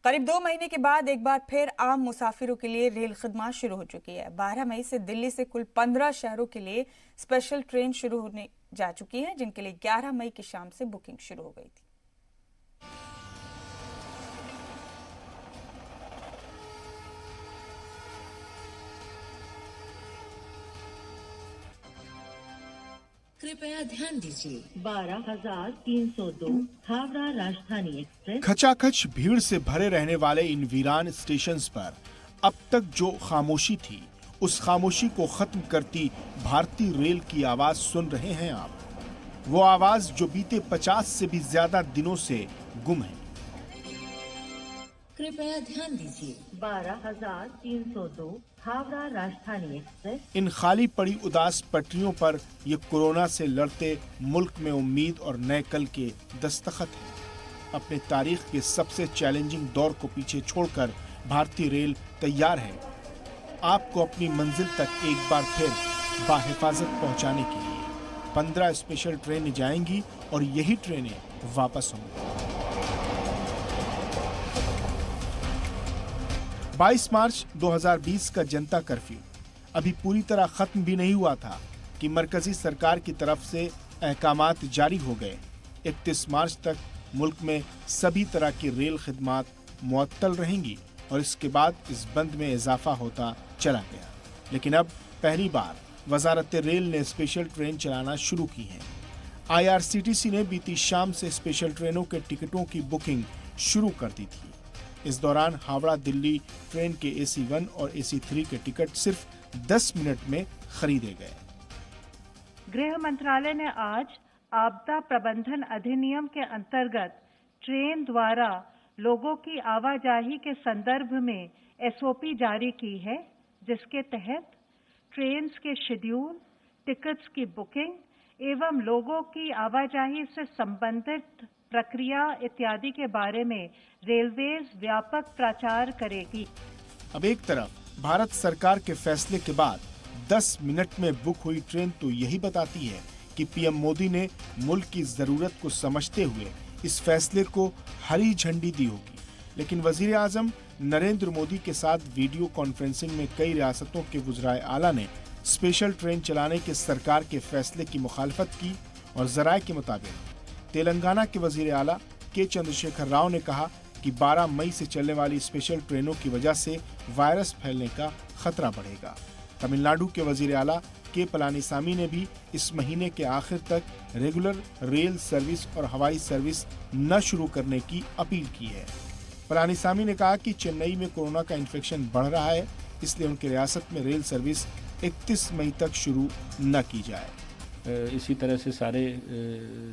करीब 2 महीने के बाद एक बार फिर आम मुसाफिरों के लिए रेल खिदमत शुरू हो चुकी है। 12 मई से दिल्ली से कुल 15 शहरों के लिए स्पेशल ट्रेन शुरू होने जा चुकी है, जिनके लिए 11 मई की शाम से बुकिंग शुरू हो गई थी। कृपया ध्यान दीजिए 12,302 हावड़ा राजधानी एक्सप्रेस। खचाखच भीड़ से भरे रहने वाले इन वीरान स्टेशंस पर अब तक जो खामोशी थी, उस खामोशी को खत्म करती भारतीय रेल की आवाज सुन रहे हैं आप। वो आवाज जो बीते 50 से भी ज्यादा दिनों से गुम है। कृपया ध्यान दीजिए 12,302 हावड़ा राजधानी एक्सप्रेस। इन खाली पड़ी उदास पटरियों पर ये कोरोना से लड़ते मुल्क में उम्मीद और नए कल के दस्तखत हैं। अपने तारीख के सबसे चैलेंजिंग दौर को पीछे छोड़कर भारतीय रेल तैयार है आपको अपनी मंजिल तक एक बार फिर बाहिफाजत पहुंचाने के लिए। 15 स्पेशल ट्रेनें जाएंगी और यही ट्रेनें वापस होंगी। 22 मार्च 2020 का जनता कर्फ्यू अभी पूरी तरह खत्म भी नहीं हुआ था कि मरकजी सरकार की तरफ से अहकामात जारी हो गए। 31 मार्च तक मुल्क में सभी तरह की रेल खिदमात मुअत्तल रहेंगी और इसके बाद इस बंद में इजाफा होता चला गया। लेकिन अब पहली बार वजारत रेल ने स्पेशल ट्रेन चलाना शुरू की है। IRCTC ने बीती शाम से स्पेशल ट्रेनों के टिकटों की बुकिंग शुरू कर दी थी। इस दौरान हावड़ा दिल्ली ट्रेन के AC1 और AC3 के टिकट सिर्फ 10 मिनट में खरीदे गए। गृह मंत्रालय ने आज आपदा प्रबंधन अधिनियम के अंतर्गत ट्रेन द्वारा लोगों की आवाजाही के संदर्भ में SOP जारी की है, जिसके तहत ट्रेन के शेड्यूल, टिकट्स की बुकिंग एवं लोगों की आवाजाही से संबंधित प्रक्रिया इत्यादि के बारे में रेलवेज व्यापक प्रचार करेगी। अब एक तरफ भारत सरकार के फैसले के बाद 10 मिनट में बुक हुई ट्रेन तो यही बताती है कि PM मोदी ने मुल्क की जरूरत को समझते हुए इस फैसले को हरी झंडी दी होगी। लेकिन वजीर आजम नरेंद्र मोदी के साथ वीडियो कॉन्फ्रेंसिंग में कई रियासतों के वज़राए आला ने स्पेशल ट्रेन चलाने के सरकार के फैसले की मुखालफत की और जराये के मुताबिक तेलंगाना के वजीर आला के चंद्रशेखर राव ने कहा कि 12 मई से चलने वाली स्पेशल ट्रेनों की वजह से वायरस फैलने का खतरा बढ़ेगा। तमिलनाडु के वजीर आला के पलानीसामी ने भी इस महीने के आखिर तक रेगुलर रेल सर्विस और हवाई सर्विस न शुरू करने की अपील की है। पलानीसामी ने कहा कि चेन्नई में कोरोना का इन्फेक्शन बढ़ रहा है, इसलिए उनकी रियासत में रेल सर्विस 31 मई तक शुरू न की जाए। इसी तरह से सारे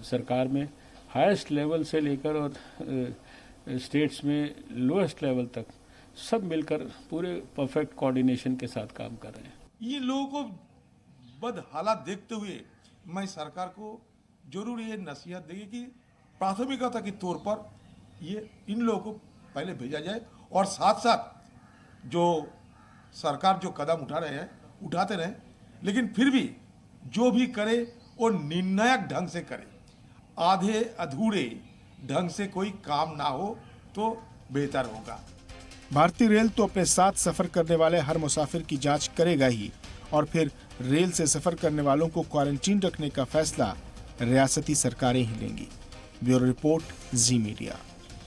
सरकार में हाईएस्ट लेवल से लेकर और स्टेट्स में लोएस्ट लेवल तक सब मिलकर पूरे परफेक्ट कोऑर्डिनेशन के साथ काम कर रहे हैं। ये लोगों को बद हालात देखते हुए मैं सरकार को जरूर ये नसीहत देगी कि प्राथमिकता के तौर पर ये इन लोगों को पहले भेजा जाए और साथ साथ जो सरकार जो कदम उठा रहे हैं उठाते रहें, लेकिन फिर भी जो भी करे वो निर्णायक ढंग से करे। आधे अधूरे ढंग से कोई काम ना हो तो बेहतर होगा। भारतीय रेल तो अपने साथ सफर करने वाले हर मुसाफिर की जांच करेगा ही और फिर रेल से सफर करने वालों को क्वारंटीन रखने का फैसला रियासती सरकारें ही लेंगी। ब्यूरो रिपोर्ट, जी मीडिया।